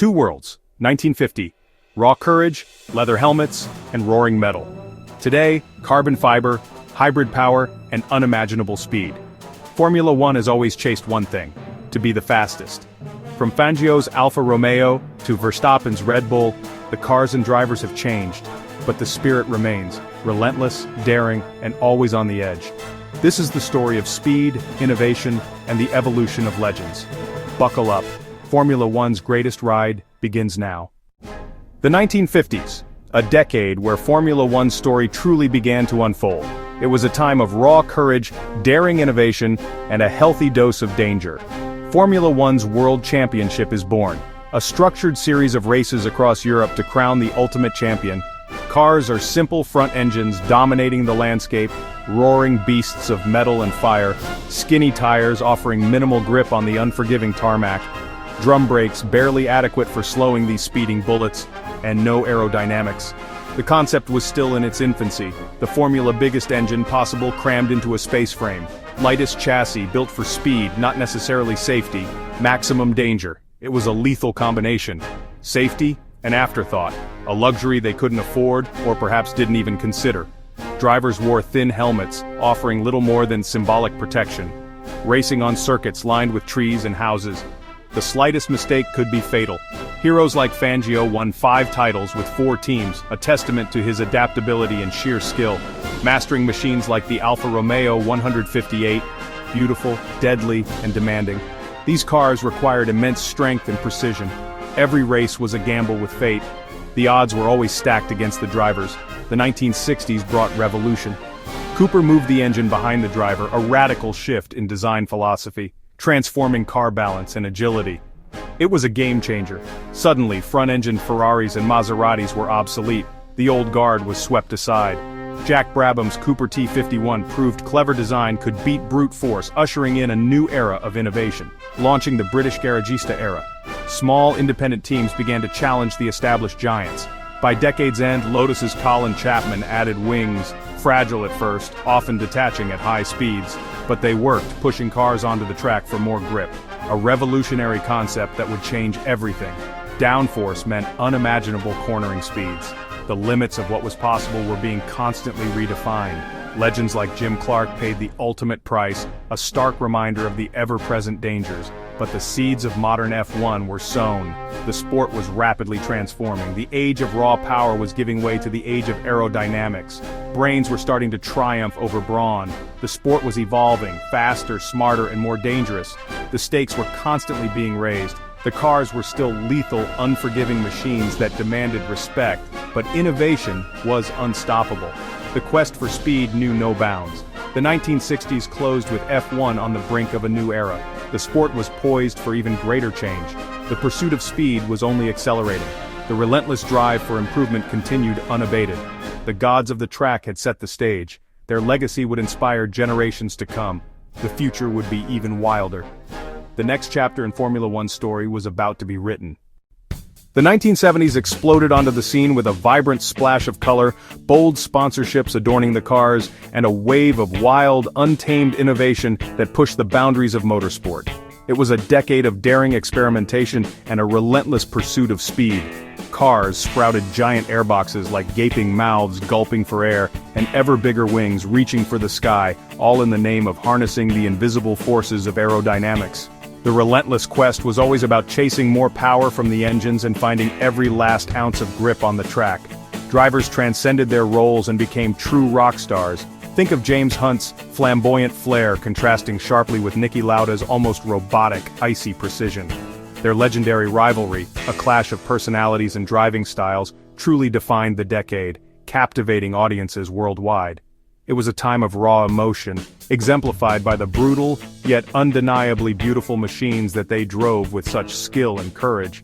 Two worlds, 1950. Raw courage, leather helmets, and roaring metal. Today, carbon fiber, hybrid power, and unimaginable speed. Formula One has always chased one thing: to be the fastest. From Fangio's Alfa Romeo to Verstappen's Red Bull, the cars and drivers have changed, but the spirit remains, relentless, daring, and always on the edge. This is the story of speed, innovation, and the evolution of legends. Buckle up. Formula One's greatest ride begins now. The 1950s, a decade where Formula One's story truly began to unfold. It was a time of raw courage, daring innovation, and a healthy dose of danger. Formula One's World Championship is born, a structured series of races across Europe to crown the ultimate champion. Cars are simple front engines dominating the landscape, roaring beasts of metal and fire, skinny tires offering minimal grip on the unforgiving tarmac, drum brakes barely adequate for slowing these speeding bullets, and no aerodynamics. The concept was still in its infancy, the Formula biggest engine possible crammed into a space frame, lightest chassis built for speed, not necessarily safety, maximum danger. It was a lethal combination. Safety, an afterthought, a luxury they couldn't afford or perhaps didn't even consider. Drivers wore thin helmets, offering little more than symbolic protection. Racing on circuits lined with trees and houses, the slightest mistake could be fatal. Heroes like Fangio won 5 titles with 4 teams, a testament to his adaptability and sheer skill, mastering machines like the Alfa Romeo 158, beautiful, deadly, and demanding. These cars required immense strength and precision. Every race was a gamble with fate. The odds were always stacked against the drivers. The 1960s brought revolution. Cooper moved the engine behind the driver, a radical shift in design philosophy, transforming car balance and agility. It was a game changer. Suddenly, front-engine Ferraris and Maseratis were obsolete. The old guard was swept aside. Jack Brabham's Cooper T51 proved clever design could beat brute force, ushering in a new era of innovation, launching the British Garagista era. Small, independent teams began to challenge the established giants. By decade's end, Lotus's Colin Chapman added wings, fragile at first, often detaching at high speeds, but they worked, pushing cars onto the track for more grip. A revolutionary concept that would change everything. Downforce meant unimaginable cornering speeds. The limits of what was possible were being constantly redefined. Legends like Jim Clark paid the ultimate price, a stark reminder of the ever-present dangers. But the seeds of modern F1 were sown. The sport was rapidly transforming. The age of raw power was giving way to the age of aerodynamics. Brains were starting to triumph over brawn. The sport was evolving, faster, smarter, and more dangerous. The stakes were constantly being raised. The cars were still lethal, unforgiving machines that demanded respect, but innovation was unstoppable. The quest for speed knew no bounds. The 1960s closed with F1 on the brink of a new era. The sport was poised for even greater change. The pursuit of speed was only accelerating. The relentless drive for improvement continued unabated. The gods of the track had set the stage. Their legacy would inspire generations to come. The future would be even wilder. The next chapter in Formula One's story was about to be written. The 1970s exploded onto the scene with a vibrant splash of color, bold sponsorships adorning the cars, and a wave of wild, untamed innovation that pushed the boundaries of motorsport. It was a decade of daring experimentation and a relentless pursuit of speed. Cars sprouted giant airboxes like gaping mouths gulping for air, and ever bigger wings reaching for the sky, all in the name of harnessing the invisible forces of aerodynamics. The relentless quest was always about chasing more power from the engines and finding every last ounce of grip on the track. Drivers transcended their roles and became true rock stars. Think of James Hunt's flamboyant flair contrasting sharply with Niki Lauda's almost robotic, icy precision. Their legendary rivalry, a clash of personalities and driving styles, truly defined the decade, captivating audiences worldwide. It was a time of raw emotion, exemplified by the brutal, yet undeniably beautiful machines that they drove with such skill and courage.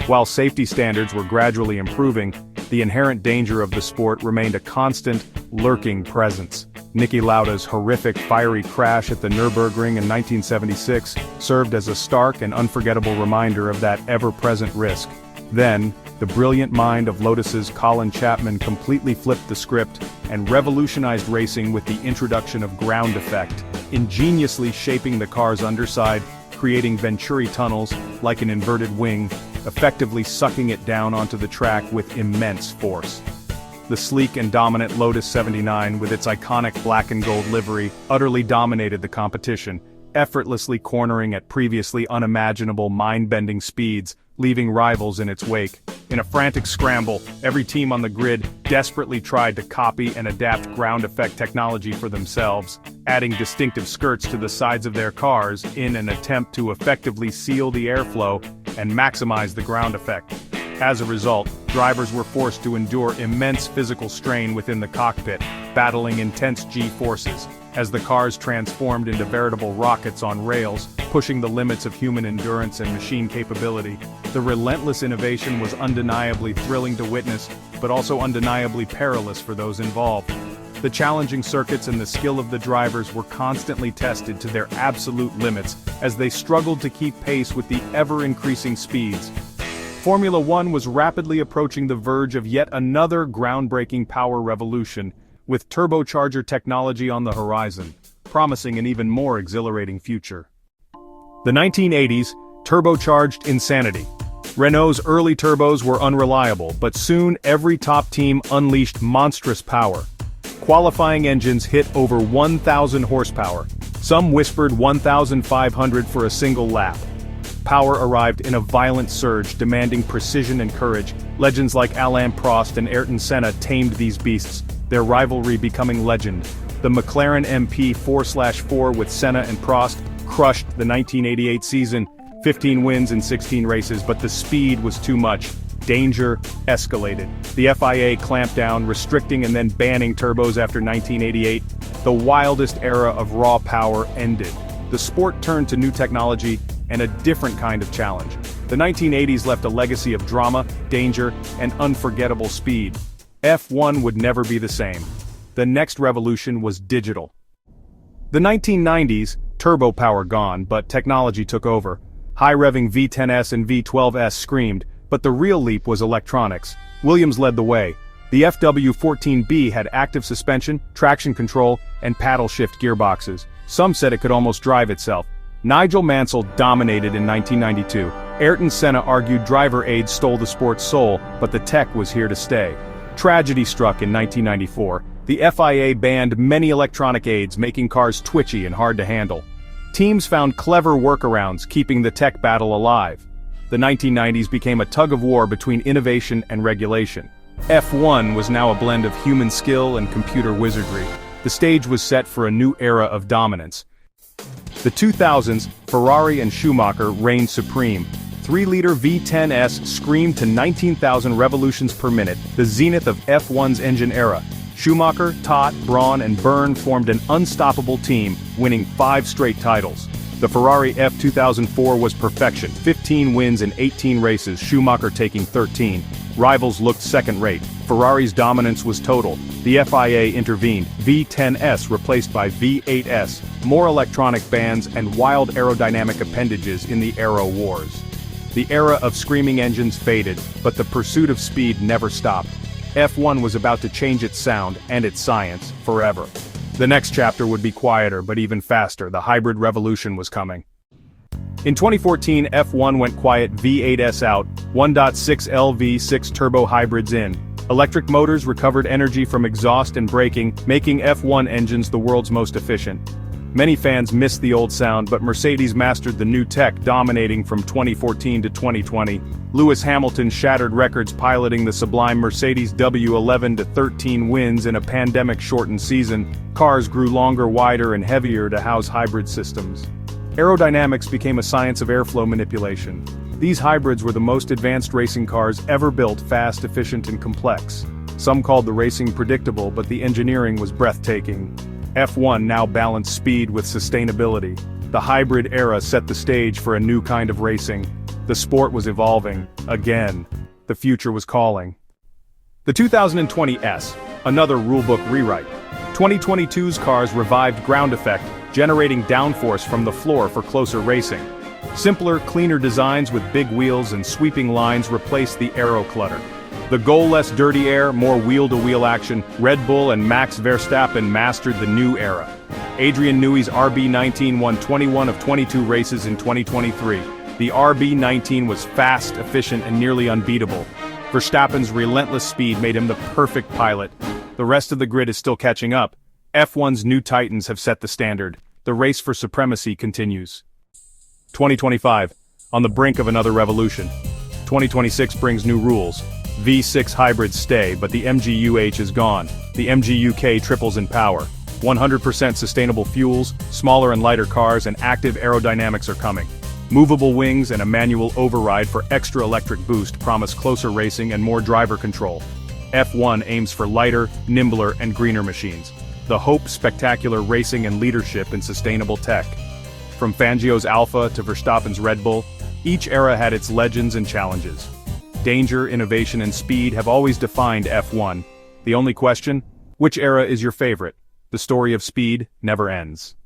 While safety standards were gradually improving, the inherent danger of the sport remained a constant, lurking presence. Niki Lauda's horrific, fiery crash at the Nürburgring in 1976 served as a stark and unforgettable reminder of that ever-present risk. Then, the brilliant mind of Lotus's Colin Chapman completely flipped the script and revolutionized racing with the introduction of ground effect, ingeniously shaping the car's underside, creating Venturi tunnels like an inverted wing, effectively sucking it down onto the track with immense force. The sleek and dominant Lotus 79, with its iconic black and gold livery, utterly dominated the competition, effortlessly cornering at previously unimaginable mind-bending speeds, leaving rivals in its wake. In a frantic scramble, every team on the grid desperately tried to copy and adapt ground effect technology for themselves, adding distinctive skirts to the sides of their cars in an attempt to effectively seal the airflow and maximize the ground effect. As a result, drivers were forced to endure immense physical strain within the cockpit, battling intense G-forces, as the cars transformed into veritable rockets on rails, pushing the limits of human endurance and machine capability. The relentless innovation was undeniably thrilling to witness, but also undeniably perilous for those involved. The challenging circuits and the skill of the drivers were constantly tested to their absolute limits as they struggled to keep pace with the ever-increasing speeds. Formula One was rapidly approaching the verge of yet another groundbreaking power revolution, with turbocharger technology on the horizon, promising an even more exhilarating future. The 1980s, turbocharged insanity. Renault's early turbos were unreliable, but soon every top team unleashed monstrous power. Qualifying engines hit over 1,000 horsepower. Some whispered 1,500 for a single lap. Power arrived in a violent surge, demanding precision and courage. Legends like Alain Prost and Ayrton Senna tamed these beasts, their rivalry becoming legend. The McLaren MP 4/4 with Senna and Prost crushed the 1988 season, 15 wins in 16 races, but the speed was too much. Danger escalated. The FIA clamped down, restricting and then banning turbos after 1988. The wildest era of raw power ended. The sport turned to new technology and a different kind of challenge. The 1980s left a legacy of drama, danger, and unforgettable speed. F1 would never be the same. The next revolution was digital. The 1990s, turbo power gone, but technology took over. High-revving V10S and V12S screamed, but the real leap was electronics. Williams led the way. The FW14B had active suspension, traction control, and paddle shift gearboxes. Some said it could almost drive itself. Nigel Mansell dominated in 1992. Ayrton Senna argued driver aids stole the sport's soul, but the tech was here to stay. Tragedy struck in 1994. The FIA banned many electronic aids, making cars twitchy and hard to handle. Teams found clever workarounds, keeping the tech battle alive. The 1990s became a tug-of-war between innovation and regulation. F1 was now a blend of human skill and computer wizardry. The stage was set for a new era of dominance. The 2000s, Ferrari and Schumacher reigned supreme. 3-liter V10S screamed to 19,000 revolutions per minute, the zenith of F1's engine era. Schumacher, Todt, Brawn and Byrne formed an unstoppable team, winning 5 straight titles. The Ferrari F2004 was perfection, 15 wins in 18 races, Schumacher taking 13. Rivals looked second-rate. Ferrari's dominance was total. The FIA intervened. V10S replaced by V8S, more electronic bands and wild aerodynamic appendages in the aero wars. The era of screaming engines faded, but the pursuit of speed never stopped. F1 was about to change its sound and its science forever. The next chapter would be quieter, but even faster. The hybrid revolution was coming. In 2014, F1 went quiet, V8S out, 1.6L V6 turbo hybrids in. Electric motors recovered energy from exhaust and braking, making F1 engines the world's most efficient. Many fans missed the old sound, but Mercedes mastered the new tech, dominating from 2014 to 2020. Lewis Hamilton shattered records piloting the sublime Mercedes W11 to 13 wins in a pandemic-shortened season. Cars grew longer, wider, and heavier to house hybrid systems. Aerodynamics became a science of airflow manipulation. These hybrids were the most advanced racing cars ever built, fast, efficient, and complex. Some called the racing predictable, but the engineering was breathtaking. F1 now balanced speed with sustainability. The hybrid era set the stage for a new kind of racing. The sport was evolving, again. The future was calling. The 2020 S, another rulebook rewrite. 2022's cars revived ground effect, generating downforce from the floor for closer racing. Simpler, cleaner designs with big wheels and sweeping lines replaced the aero clutter. The goal-less dirty air, more wheel-to-wheel action, Red Bull and Max Verstappen mastered the new era. Adrian Newey's RB19 won 21 of 22 races in 2023. The RB19 was fast, efficient, and nearly unbeatable. Verstappen's relentless speed made him the perfect pilot. The rest of the grid is still catching up. F1's new titans have set the standard. The race for supremacy continues. 2025, on the brink of another revolution. 2026 brings new rules. V6 hybrids stay, but the MGU-H is gone. The MGU-K triples in power. 100% sustainable fuels, smaller and lighter cars, and active aerodynamics are coming. Movable wings and a manual override for extra electric boost promise closer racing and more driver control. F1 aims for lighter, nimbler, and greener machines. The hope spectacular racing and leadership in sustainable tech. From Fangio's Alpha to Verstappen's Red Bull, each era had its legends and challenges. Danger, innovation, and speed have always defined F1. The only question? Which era is your favorite? The story of speed never ends.